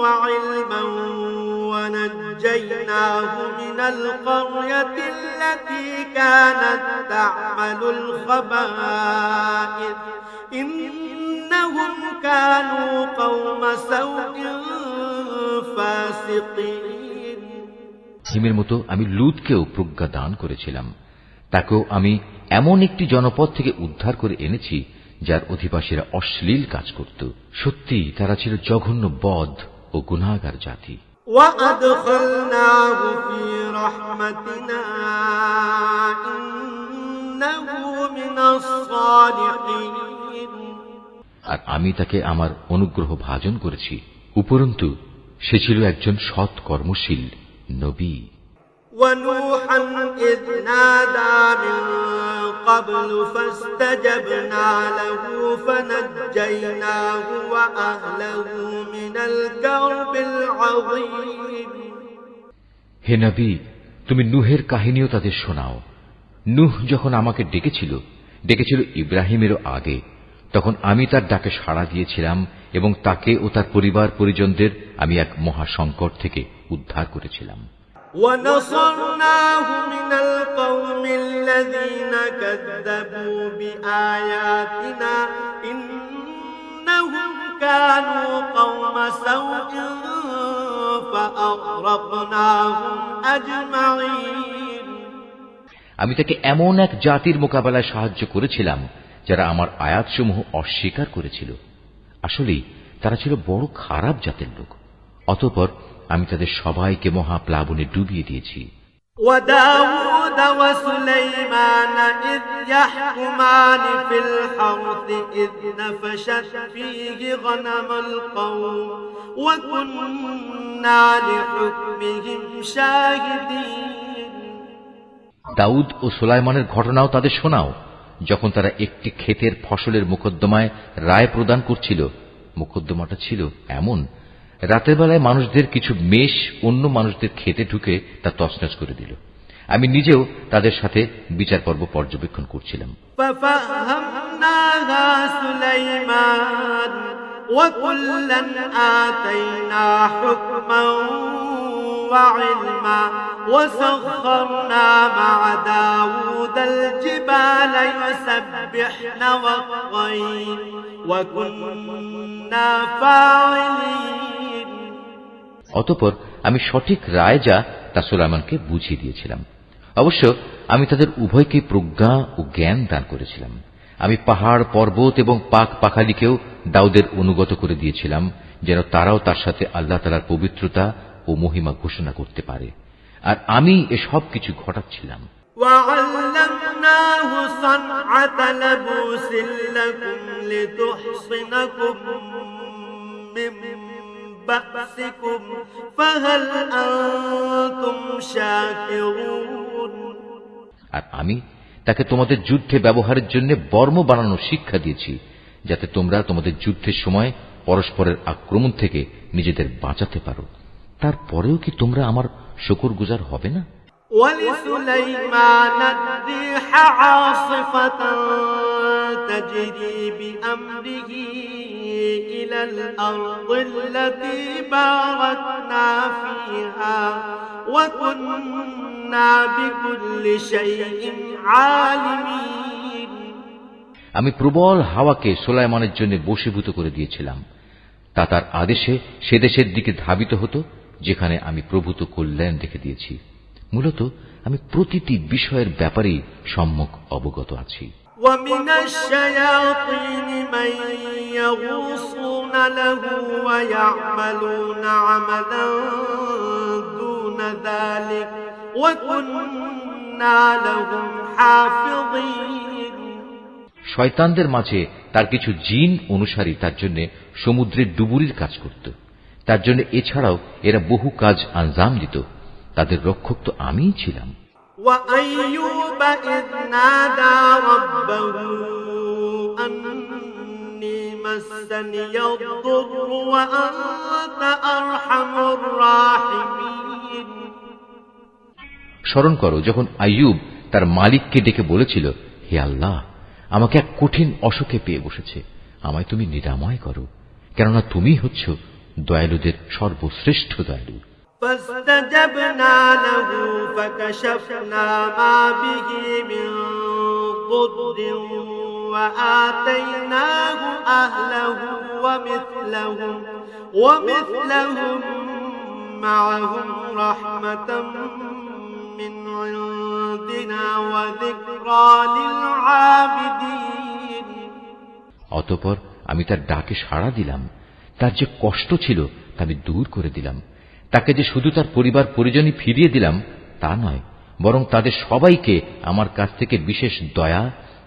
وَعِلْمًا وَنَجَّيْنَاهُ مِنَ الْقَرْيَةِ الَّتِي كَانَتْ تَعْمَلُ الْخَبَائِثَ إِنَّهُمْ كَانُوا قَوْمَ سَوْءٍ فَاسِقِينَ হিমের মতো আমি লূতকেও প্রজ্ঞা দান করেছিলাম। তাকেও আমি এমন একটি জনপদ থেকে উদ্ধার করে এনেছি যার অধিবাসীরা অশ্লীল কাজ করত। সত্যি তারা ছিল জঘন্য বদ ও গুনাহগার জাতি। وَأَدْخَلْنَاهُ فِي رَحْمَتِنَا إِنَّهُ مِنَ الصَّالِحِينَ আর আমি তাকে আমার অনুগ্রহ ভাজন করেছি। উপরন্তু সে ছিল একজন সৎ কর্মশীল নবী। وَنُوحًا إِذْ نَادَى مِن قَبْلُ فَاسْتَجَبْنَا لَهُ فَنَجَّيْنَاهُ وَأَهْلَهُ مِنَ الْكَرْبِ الْعَظِيمِ হে নবী, তুমি নূহের কাহিনীও তাদের শোনাও। নূহ যখন আমাকে ডেকেছিল ইব্রাহিমেরও আগে, তখন আমি তার ডাকে সাড়া দিয়েছিলাম এবং তাকে ও তার পরিবার পরিজনদের আমি এক মহা সংকট থেকে উদ্ধার করেছিলাম। وَنَصَرْنَاهُ مِنَ الْقَوْمِ الَّذِينَ كَذَّبُوا بِآيَاتِنَا إِنَّهُمْ كَانُوا قَوْمَ سَوْءٍ فَأَغْرَقْنَاهُمْ أَجْمَعِينَ আমি তাকে এমন এক জাতির মোকাবেলায় সাহায্য করেছিলাম যারা আমার আয়াতসমূহ অস্বীকার করেছিল। আসলেই তারা ছিল বড় খারাপ জাতের লোক। অতঃপর আমি তাদের সবাইকে মহাপ্লাবনে ডুবিয়ে দিয়েছি। وَدَاوُودَ وَسُلَيْمَانَ إِذْ يَحْكُمَانِ فِي الْحَرْثِ إِذْ نَفَشَتْ فِيهِ غَنَمُ الْقَوْمِ وَكُنَّا لِحُكْمِهِمْ شَاهِدِينَ দাউদ ও সুলাইমানের ঘটনাও তাদের শোনাও, যখন তারা একটি ক্ষেতের ফসলের মোকদ্দমায় রায় প্রদান করছিল। মোকদ্দমাটা ছিল এমন, রাতের বেলায় মানুষদের কিছু মেষ অন্য মানুষদের খেতে ঢুকে তা তছনছ করে দিল। আমি নিজেও তাদের সাথে বিচার পর্ব পর্যবেক্ষণ করছিলাম। فَفَهَّمْنَاهَا سُلَيْمَانَ وَكُلًّا آتَيْنَا حُكْمًا وَعِلْمًا وَسَخَّرْنَا مَعَ دَاوُودَ الْجِبَالَ يُسَبِّحْنَ وَالطَّيْرَ وَكُنَّا فَاعِلِينَ অতঃপর আমি সঠিক রায় যা তা সুলাইমানকে বুঝিয়ে দিয়েছিলাম। অবশ্য আমি তাদের উভয়কে প্রজ্ঞা ও জ্ঞান দান করেছিলাম। আমি পাহাড়, পর্বত এবং পাক পাখালিকেও দাউদের অনুগত করে দিয়েছিলাম, যেন তারাও তার সাথে আল্লাহ তাআলার পবিত্রতা ও মহিমা ঘোষণা করতে পারে। আর আমি এসব কিছু ঘটাচ্ছিলাম। وعلمناه صنعة لبوس لكم لتحصنكم من بأسكم فهل أنتم شاكرون আর আমি তাকে তোমাদের যুদ্ধে ব্যবহারের জন্য বর্ম বানানোর শিক্ষা দিয়েছি, যাতে তোমরা তোমাদের যুদ্ধের সময় পরস্পরের আক্রমণ থেকে নিজেদের বাঁচাতে পারো। তারপরেও কি তোমরা আমার শুকরগুজার হবে না? ولسليمان الريح عاصفة تجري بأمره إلى الأرض التي باركنا فيها وكنا بكل شيء عالمين আমি প্রবল হাওয়াকে সুলাইমানের জন্য বশীভূত করে দিয়েছিলাম। তা তার আদেশে সে দেশের দিকে ধাবিত হতো যেখানে আমি প্রভূত কল্যাণ রেখে দিয়েছি। মূলত আমি প্রতিটি বিষয়ের ব্যাপারে সম্যক অবগত আছি। ومن الشياطين من يغوصون له ويعملون عملا دون ذلك وكنا لهم حافظين শয়তানদের মাঝে তার কিছু জিন অনুসারী তার জন্য সমুদ্রের ডুবুরির কাজ করত। তার জন্য এছাড়াও এরা বহু কাজ আঞ্জাম দিত। তাদের রক্ষক তো আমিই ছিলাম। وأيوب إذ نادى ربه أني مسني الضر وأنت أرحم الراحمين স্মরণ করো যখন আইয়ুব তার মালিককে ডেকে বলেছিল, হে আল্লাহ, আমাকে এক কঠিন অসুখে পেয়ে বসেছে, আমায় তুমি নিরাময় করো, কেননা তুমি হচ্ছ দয়ালুদের সর্বশ্রেষ্ঠ দয়ালু। فاستجبنا له فكشفنا ما به من ضر وآتيناه أهله ومثلهم معهم رحمة من عندنا وذكرى للعابدين অতঃপর আমি তার ডাকে সাড়া দিলাম। তার যে কষ্ট ছিল তা আমি দূর করে দিলাম। তাকে যে শুধু তার পরিবার পরিজনই ফিরিয়ে দিলাম তা নয়, বরং তাদের সবাইকে আমার কাছ থেকে বিশেষ দয়া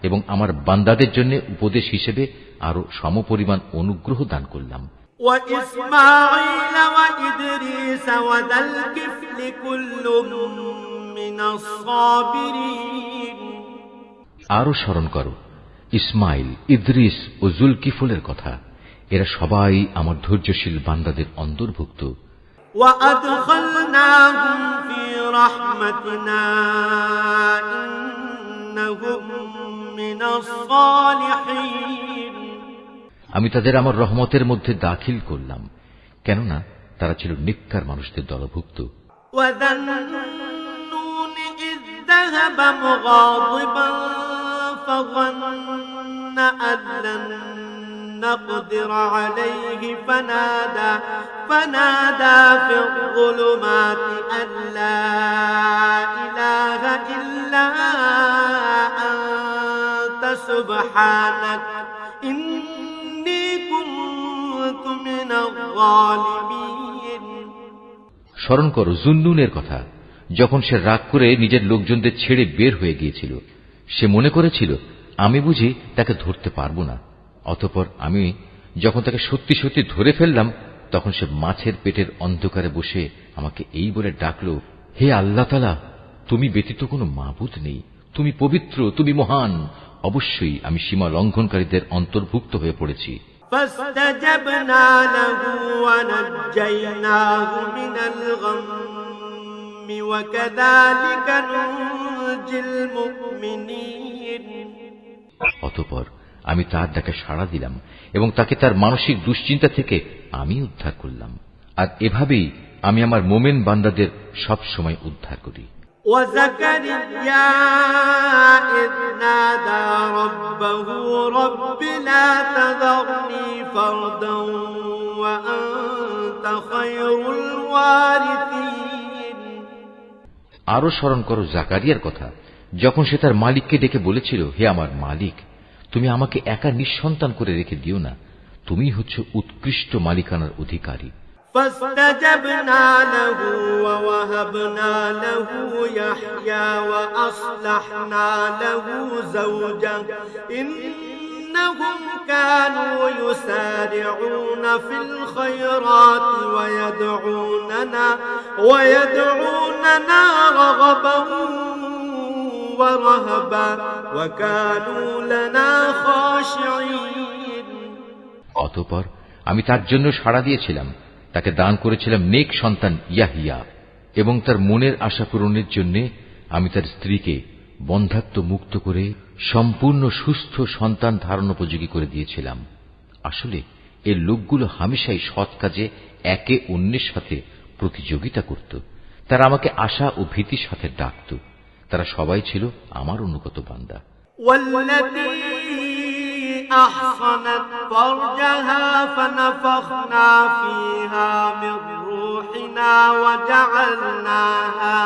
এবং আমার বান্দাদের জন্য উপদেশ হিসেবে আরো সমপরিমাণ অনুগ্রহ দান করলাম। وإسماعيل وإدريس وذا الكفل كل من الصابرين আরো স্মরণ করো ইসমাইল, ইদ্রিস ও জুলকিফলের কথা। এরা সবাই আমার ধৈর্যশীল বান্দাদের অন্তর্ভুক্ত। وأدخلناهم في رحمتنا إنهم من الصالحين আমি তাদের আমার রহমতের মধ্যে দাখিল করলাম, কেননা তারা ছিল নেককার মানুষদের দলভুক্ত। وذا النون إذ ذهب مغاضبا فظن أن لن نقدر عليه فنادى في الظلمات أن لا إله إلا أنت سبحانك إني كنت من الظالمين স্মরণ করো জুন্নুনের কথা, যখন সে রাগ করে নিজের লোকজনদের ছেড়ে বের হয়ে গিয়েছিল। সে মনে করেছিল আমি বুঝি তাকে ধরতে পারবো না। অতঃপর আমি যখন তাকে সত্যি সত্যি ধরে ফেললাম, তখন সে মাছের পেটের অন্ধকারে বসে আমাকে এই বলে ডাকল, হে আল্লাহ তাআলা, তুমি ব্যতীত কোনো মাবুদ নেই, তুমি পবিত্র, তুমি মহান। অবশ্যই আমি সীমা লঙ্ঘনকারীদের অন্তর্ভুক্ত হয়ে পড়েছি। فاستجبنا له ونجيناه من الغم وكذلك ننجي المؤمنين অতঃপর আমি তার ডাকে সাড়া দিলাম এবং তাকে তার মানসিক দুশ্চিন্তা থেকে আমি উদ্ধার করলাম। আর এভাবেই আমি আমার মোমেন বান্দাদের সব সময় উদ্ধার করি। وزكريا إذ نادى ربه رب لا تذرني فردا وأنت خير الوارثين আরো স্মরণ করো জাকারিয়ার কথা, যখন সে তার মালিককে ডেকে বলেছিল, হে আমার মালিক, তুমি আমাকে একা নিঃসন্তান করে রেখে দিও না, তুমি হচ্ছে উৎকৃষ্ট মালিকানার অধিকারী। فاستجبنا له ووهبنا له يحيى وأصلحنا له زوجه إنهم كانوا يسارعون في الخيرات ويدعوننا رغبا ورهبا وكانوا لنا خاشعين. অতঃপর আমি তার জন্য সাড়া দিয়েছিলাম, তাকে দান করেছিলাম নেক সন্তান ইয়াহিয়া, এবং তার মনের আশা পূরণের জন্য আমি তার স্ত্রীকে বন্ধ্যাত্ব মুক্ত করে সম্পূর্ণ সুস্থ সন্তান ধারণ উপযোগী করে দিয়েছিলাম। আসলে এই লোকগুলো হামেশাই সৎ কাজে একে অন্যের সাথে প্রতিযোগিতা করত। তারা আমাকে আশা ও ভীতির সাথে ডাকত। তারা সবাই ছিল আমার অনুগত বান্দা। أحصنت فرجها فنفخنا فيها من روحنا وجعلناها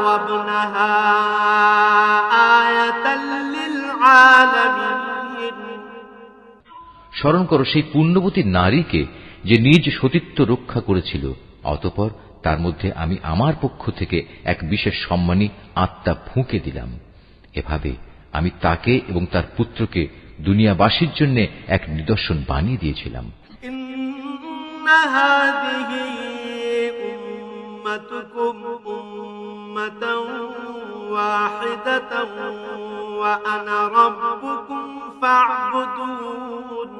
وابنها آية للعالمين. স্মরণ করো সেই পুণ্যবতী নারীকে যে নিজ সতীত্ব রক্ষা করেছিল, অতঃপর তার মধ্যে আমি আমার পক্ষ থেকে এক বিশেষ সম্মানী আত্মা ফুঁকে দিলাম। এভাবে আমি তাকে এবং তার পুত্রকে দুনিয়াবাসীর জন্য এক নিদর্শন বানিয়ে দিয়েছিলাম। ইন্না হাযিহি উম্মাতুকুম উম্মাতান ওয়াহিদাতান ওয়া আনা রাব্বুকুম ফা'বুদুন।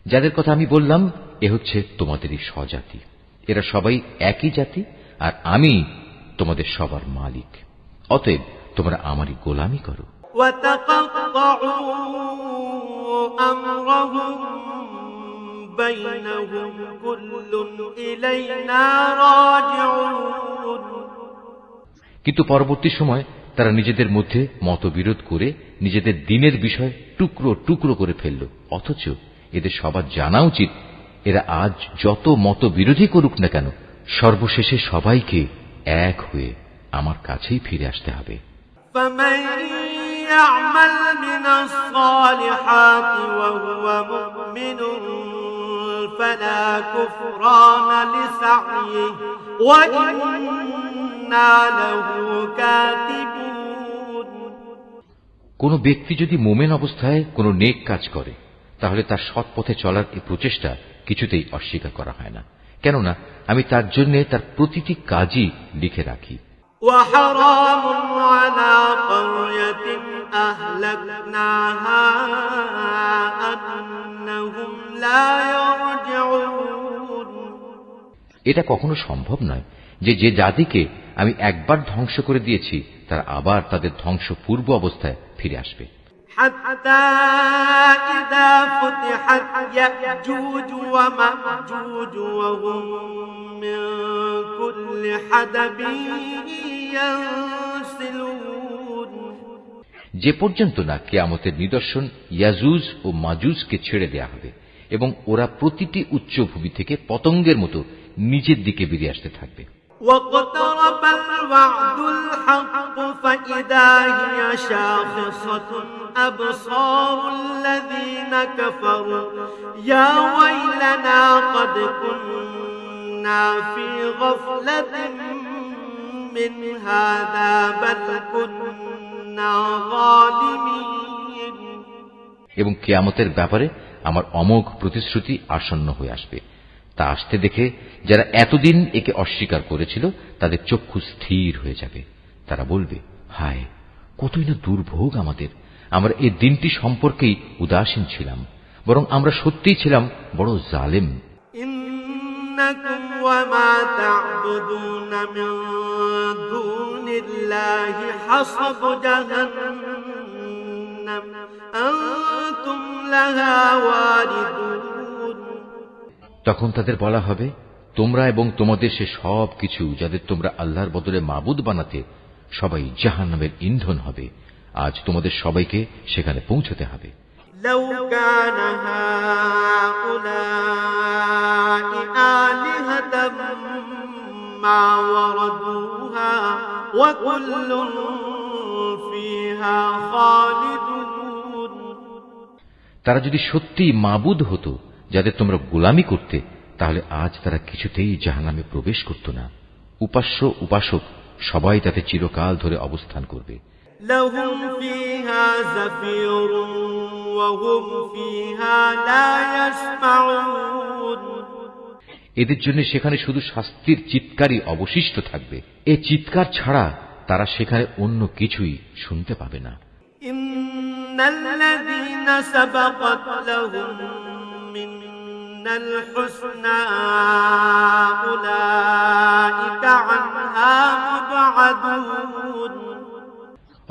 যাদের কথা আমি বললাম এ হচ্ছে তোমাদেরই স্বজাতি। এরা সবাই একই জাতি, আর আমি তোমাদের সবার মালিক। অতএব তোমরা আমারই গোলামি করো। وتقطعوا أمرهم بينهم كل إلينا راجعون. কিন্তু পরবর্তী সময় তারা নিজেদের মধ্যে মতবিরোধ করে নিজেদের দ্বীনের বিষয় টুকরো টুকরো করে ফেলল। অথচ এদের সবার জানা উচিত, এরা আজ যত মতবিরোধী করুক না কেন, সর্বশেষে সবাইকে এক হয়ে আমার কাছেই ফিরে আসতে হবে। يعمل من الصالحات وهو مؤمن فلا كفران لسعيه وإنا له كاتبون. কোন ব্যক্তি যদি মোমেন অবস্থায় কোন নেক কাজ করে, তাহলে তার সৎ পথে চলার এই প্রচেষ্টা কিছুতেই অস্বীকার করা হয় না, কেননা আমি তার জন্য তার প্রতিটি কাজই লিখে রাখি। وحرام على قرية أهلكناها أنهم لا يرجعون. এটা কখনো সম্ভব নয় যে যে জাতিকে আমি একবার ধ্বংস করে দিয়েছি তারা আবার তাদের ধ্বংস পূর্ব অবস্থায় ফিরে আসবে। حتى إذا فتحت يأجوج ومأجوج وهم من كل حدب ينسلون. যে পর্যন্ত না কিয়ামতের নিদর্শন ইয়াজুজ ও মাজুজকে ছেড়ে দেয়া হবে এবং ওরা প্রতিটি উচ্চভূমি থেকে পতঙ্গের মতো নিজের দিকে বেরিয়ে আসতে থাকবে। واقترب الوعد الحق فإذا هي شاخصة أبصار الذين كفروا يا ويلنا قد كنا في غفلة من هذا بل كنا ظالمين. এবং কিয়ামতের ব্যাপারে আমার অমোঘ প্রতিশ্রুতি আসন্ন হয়ে আসবে। তা আসতে দেখে যারা এতদিন একে অস্বীকার করেছিল তাদের চক্ষু স্থির হয়ে যাবে। তারা বলবে, হায়, কতই না দুর্ভোগ আমাদের! আমরা এই দিনটি সম্পর্কেই উদাসীন ছিলাম, বরং আমরা সত্যিই ছিলাম বড় জালেম। ইন্নাকুম ওয়া মা তা'বুদুন মিন দুনিল্লাহি হাসাবু জাহান্নাম আনতুম লাহা ওয়ারিদুন. তখন তাদের বলা হবে, তোমরা এবং তোমাদের সে সব কিছু যাদের তোমরা আল্লাহর বদলে মাবুদ বানাতে, সবাই জাহান্নামের ইন্ধন হবে। আজ তোমাদের সবাইকে সেখানে পৌঁছতে হবে। লাউ কানা হাউলাই আলিহাতাম মা ওয়ারাদুহা ওয়া কুল্লুন ফিহা খালিদুন. তারা যদি সত্যিই মাবুদ হতো, যাদের তোমরা গোলামি করতে, তাহলে আজ তারা কিছুতেই জাহান্নামে প্রবেশ করত না। উপাস্য উপাসক সবাই তাতে চিরকাল ধরে অবস্থান করবে। لهم فيها زفير وهم فيها لا يسمعون এদের জন্য সেখানে শুধু শাস্তির চিৎকারই অবশিষ্ট থাকবে। এই চিৎকার ছাড়া তারা সেখানে অন্য কিছুই শুনতে পাবে না। ইন্নাল্লাযীনা সাবাকাত লাহুম মিনাল হুসনা উলাইকা আনহা মুবআদুন।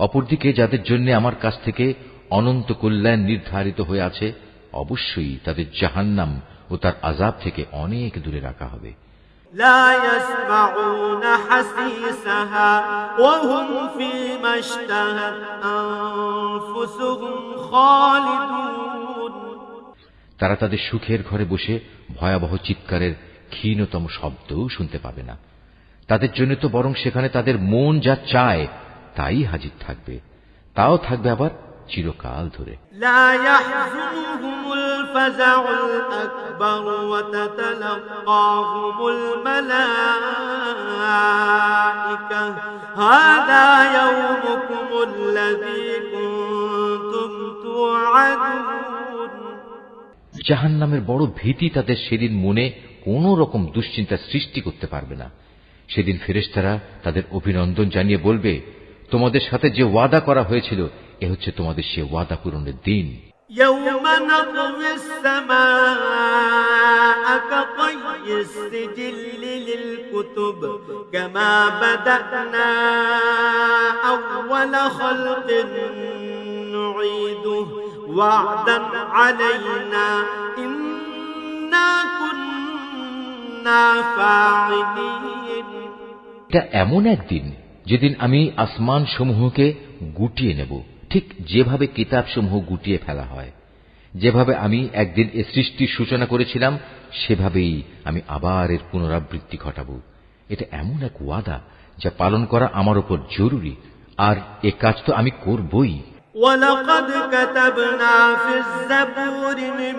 অপরদিকে যাদের জন্য আমার কাছ থেকে অনন্ত কল্যাণ নির্ধারিত হয়ে আছে, অবশ্যই তাদের জাহান্নাম ও তার আযাব থেকে অনেক দূরে রাখা হবে। লা ইয়াসমাউনা হাসিসাহা ওয়া হুম ফীমা ইশতাহাত আনফুসুহুম খালিদুন। তারা তাদের সুখের ঘরে বসে ভয়াবহ চিৎকারের ক্ষীণতম শব্দও শুনতে পাবে না। তাদের জন্য তো বরং সেখানে তাদের মন যা চায় তাই হাজির থাকবে, তাও থাকবে আবার চিরকাল ধরে। লা ইয়াহজুনুহুমুল ফাযাউল আকবার ওয়া তাতালাক্কাহুমুল মালায়েকা হাযা ইয়াউমুকুমুল্লাযী কুনতুম তুআদুন। জাহান্নামের বড় ভীতি তাদের সেদিন মনে কোন রকম দুশ্চিন্তা সৃষ্টি করতে পারবে না। সেদিন ফেরেশতারা তাদের অভিনন্দন জানিয়ে বলবে, তোমাদের সাথে যে ওয়াদা করা হয়েছিল এ হচ্ছে তোমাদের সে ওয়াদা পূরণের দিন। ইয়াওমা নাতউইস সামাআ কাতাইয়িস সিজিল্লি লিল কুতুব কামা বাদানা আউওয়ালা খালকিন নুঈদুহু ওয়া'দান আলাইনা ইন্না কুন্না ফাঈলিন। এটা এমন একদিন যেদিন আমি আসমান সমূহকে গুটিয়ে নেব, ঠিক যেভাবে কিতাবসমূহ গুটিয়ে ফেলা হয়। যেভাবে আমি একদিন এ সৃষ্টির সূচনা করেছিলাম সেভাবেই আমি আবার এর পুনরাবৃত্তি ঘটাবো। এটা এমন এক ওয়াদা যা পালন করা আমার উপর জরুরি, আর এ কাজ তো আমি করবই। ওয়ালাকাদ কাতাবনা ফিজ যাবুরি মিন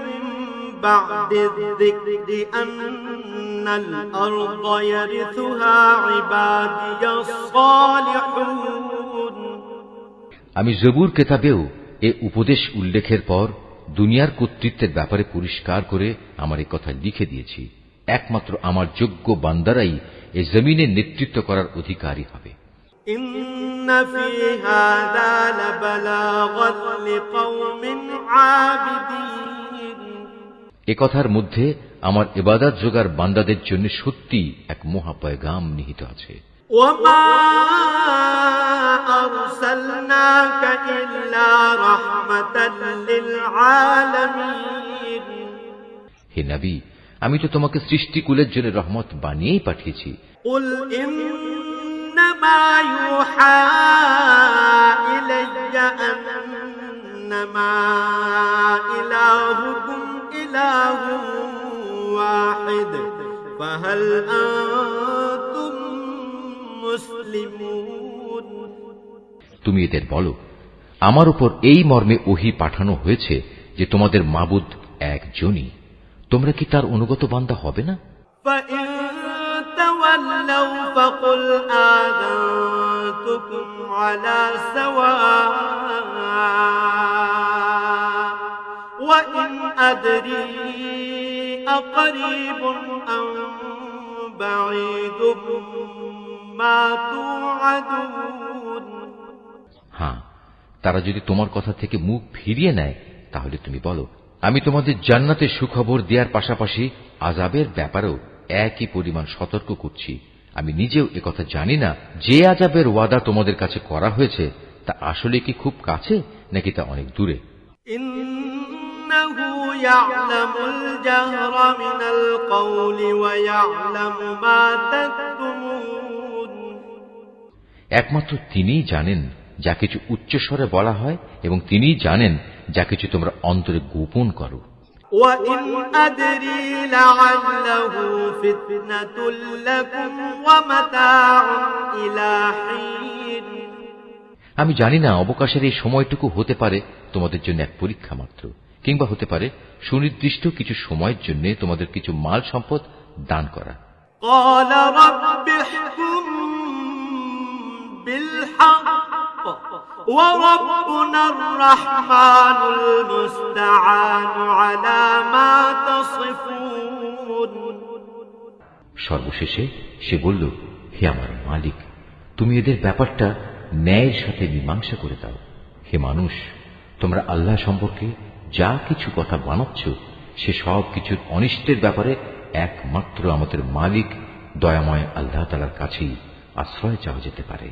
বা'দিয যিকরি আন্নাল আরদা ইয়ারিসুহা ইবাদিয়াস সালিহুন। আমি জবুর কিতাবেও এ উপদেশ উল্লেখের পর দুনিয়ার কর্তৃত্বের ব্যাপারে পরিষ্কার করে আমার এই কথা লিখে দিয়েছি। একমাত্র আমার যোগ্য বান্দারাই এই জমিনের নেতৃত্ব করার অধিকারী হবে। ইন্না ফী হাযা লাবালাগান লিকাওমিন আবিদিন। এ কথার মধ্যে আমার ইবাদত যোগার বান্দাদের জন্য সত্যি এক মহা পয়গাম নিহিত আছে। ওয়ামা আরসালনাকা ইল্লা রাহমাতাল লিল আলামিন। হে নবী, আমি তো তোমাকে সৃষ্টিকুলের জন্য রহমত বানিয়েই পাঠিয়েছি। কুল ইন্নামা ইউহা ইলাইয়া আন্নামা ইলাহুকুম ইলাহুন ওয়াহিদ ফাহাল আনতুম মুসলিমুন। তুমি এদের বলো, আমার উপর এই মর্মে ওহী পাঠানো হয়েছে যে তোমাদের মাবুদ একজনই, তোমরা কি তার অনুগত বান্দা হবে না? فَإِن تَوَلَّوْا فَقُلْ آذَنتُكُمْ عَلَى سَوَاءٍ وَإِنْ أَدْرِي أَقَرِيبٌ أَمْ بَعِيدٌ مَا تُوعَدُونَ। হ্যাঁ, তারা যদি তোমার কথা থেকে মুখ ফিরিয়ে নেয় তাহলে তুমি বলো, আমি তোমাদের জান্নাতের সুখবর দেওয়ার পাশাপাশি আযাবের ব্যাপারেও একই পরিমাণ সতর্ক করছি। আমি নিজেও একথা জানি না যে আযাবের ওয়াদা তোমাদের কাছে করা হয়েছে তা আসলে কি খুব কাছে নাকি তা অনেক দূরে। ইন্নাহু ইয়া'লামুল জাহরা মিনাল কওলি ওয়া ইয়া'লামু মা তাকতুমুন। একমাত্র তিনিই জানেন যা কিছু উচ্চস্বরে বলা হয় এবং তিনিই জানেন যা কিছু তোমরা অন্তরে গোপন করো। وَإِنْ أَدْرِي لَعَلَّهُ فِتْنَةٌ لَكُمْ وَمَتَاعٌ إِلَى حِينٍ। আমি জানি না, অবকাশের এই সময়টুকু হতে পারে তোমাদের জন্য এক পরীক্ষা মাত্র। কিংবা হতে পারে সুনির্দিষ্ট কিছু সময়ের জন্য তোমাদের কিছু মাল সম্পদ দান করা। قال رب احكم بالحق وربنا الرحمن المستعان على ما تصفون। সর্বশেষে সে বলল, হে আমার মালিক, তুমি এদের ব্যাপারটা ন্যায়ের সাথে মীমাংসা করে দাও। হে মানুষ, তোমরা আল্লাহ সম্পর্কে যা কিছু কথা বানাচ্ছ সে সব কিছুর অনিষ্টের ব্যাপারে একমাত্র আমাদের মালিক দয়াময় আল্লাহ তাআলার কাছেই আশ্রয় চাওয়া যেতে পারে।